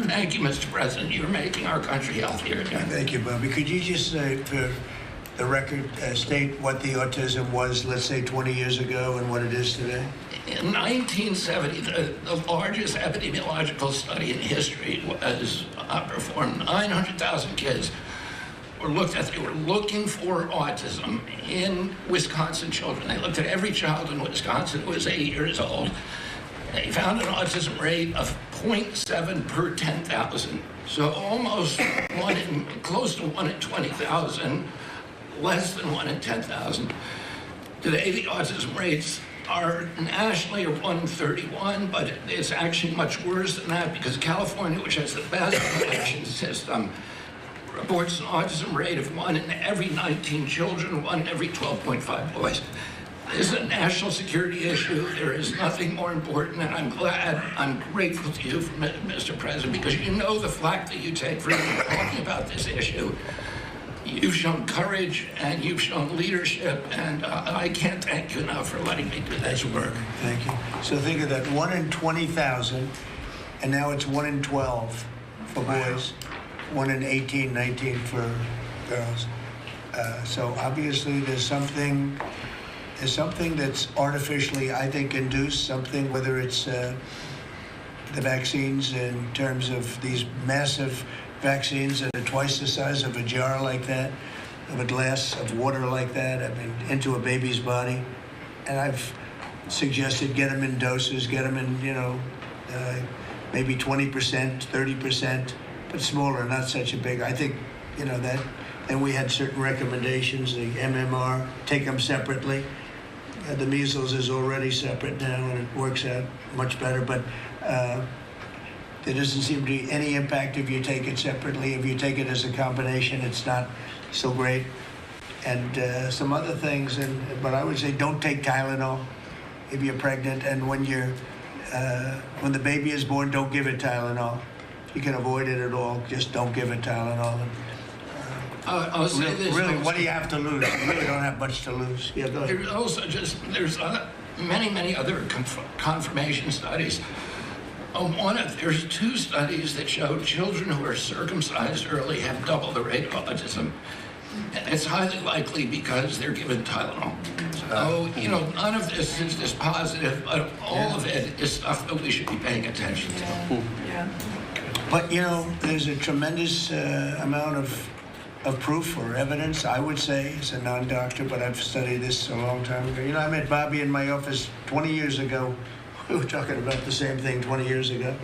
Thank you, Mr. President. You're making our country healthier again. Thank you, Bobby. Could you just, for the record, state what the autism was, let's say, 20 years ago and what it is today? In 1970, the largest epidemiological study in history was performed. 900,000 kids were looked at. They were looking for autism in Wisconsin children. They looked at every child in Wisconsin who was 8 years old. They found an autism rate of 0.7 per 10,000. So almost close to 1 in 20,000, less than 1 in 10,000. Today, the autism rates are nationally are 131, but it's actually much worse than that because California, which has the best collection system, reports an autism rate of 1 in every 19 children, 1 in every 12.5 boys. This is a national security issue. There is nothing more important, and I'm grateful to you, Mr. President, because you know the flack that you take for talking about this issue. You've shown courage and you've shown leadership, and I can't thank you enough for letting me do this work. Thank you. So think of that, 1 in 20,000, and now it's 1 in 12 for boys, 1 in 18, 19 for girls. So obviously there's something that's artificially, I think, induced, something, whether it's the vaccines in terms of these massive vaccines that are twice the size of a jar like that, of a glass of water like that, I mean, into a baby's body. And I've suggested get them in doses, get them in, maybe 20%, 30%, but smaller, not such a big. I think, that. And we had certain recommendations, the MMR, take them separately. The measles is already separate now, and it works out much better. But there doesn't seem to be any impact if you take it separately. If you take it as a combination, it's not so great. And some other things. But I would say don't take Tylenol if you're pregnant, and when the baby is born, don't give it Tylenol. You can avoid it at all. Just don't give it Tylenol. I'll say this. Really, what do you have to lose? You really don't have much to lose. Yeah, go ahead. There's many other confirmation studies. There's 2 studies that show children who are circumcised early have double the rate of autism. It's highly likely because they're given Tylenol. So, none of this is just positive, but all of it is stuff that we should be paying attention to. Yeah. But, there's a tremendous amount of proof or evidence, I would say, as a non-doctor, but I've studied this a long time ago. I met Bobby in my office 20 years ago. We were talking about the same thing 20 years ago.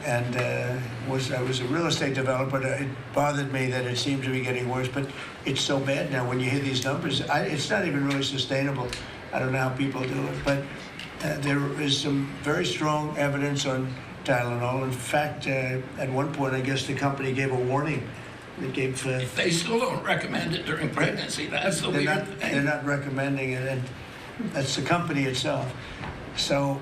And I was a real estate developer. It bothered me that it seemed to be getting worse, but it's so bad now when you hear these numbers. It's not even really sustainable. I don't know how people do it, but there is some very strong evidence on Tylenol. In fact, at one point, I guess the company gave a warning. They still don't recommend it during pregnancy. That's the weird thing. They're not recommending it, and that's the company itself. So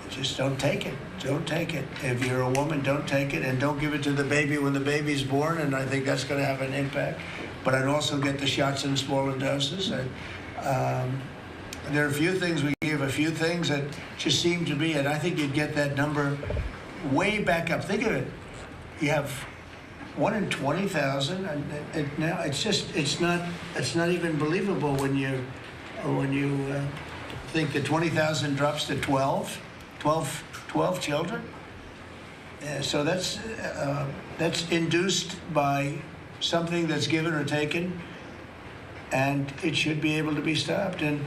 just don't take it. Don't take it. If you're a woman, don't take it, and don't give it to the baby when the baby's born, and I think that's going to have an impact. But I'd also get the shots in smaller doses. There are a few things we give, a few things that just seem to be, and I think you'd get that number way back up. Think of it. You have 1 in 20,000, and now it's not even believable when you think that 20,000 drops to 12 children. So that's induced by something that's given or taken, and it should be able to be stopped. And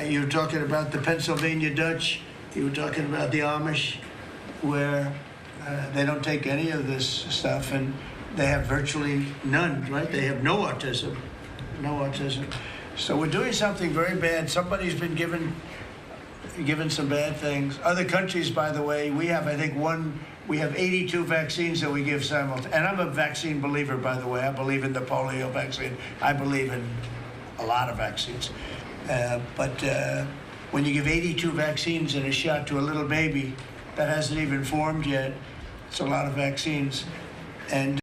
you're talking about the Pennsylvania Dutch, you were talking about the Amish, where they don't take any of this stuff, and they have virtually none, right? They have no autism. So we're doing something very bad. Somebody's been given some bad things. Other countries, by the way, we have 82 vaccines that we give simultaneously. And I'm a vaccine believer, by the way. I believe in the polio vaccine. I believe in a lot of vaccines. But when you give 82 vaccines in a shot to a little baby that hasn't even formed yet, it's a lot of vaccines. And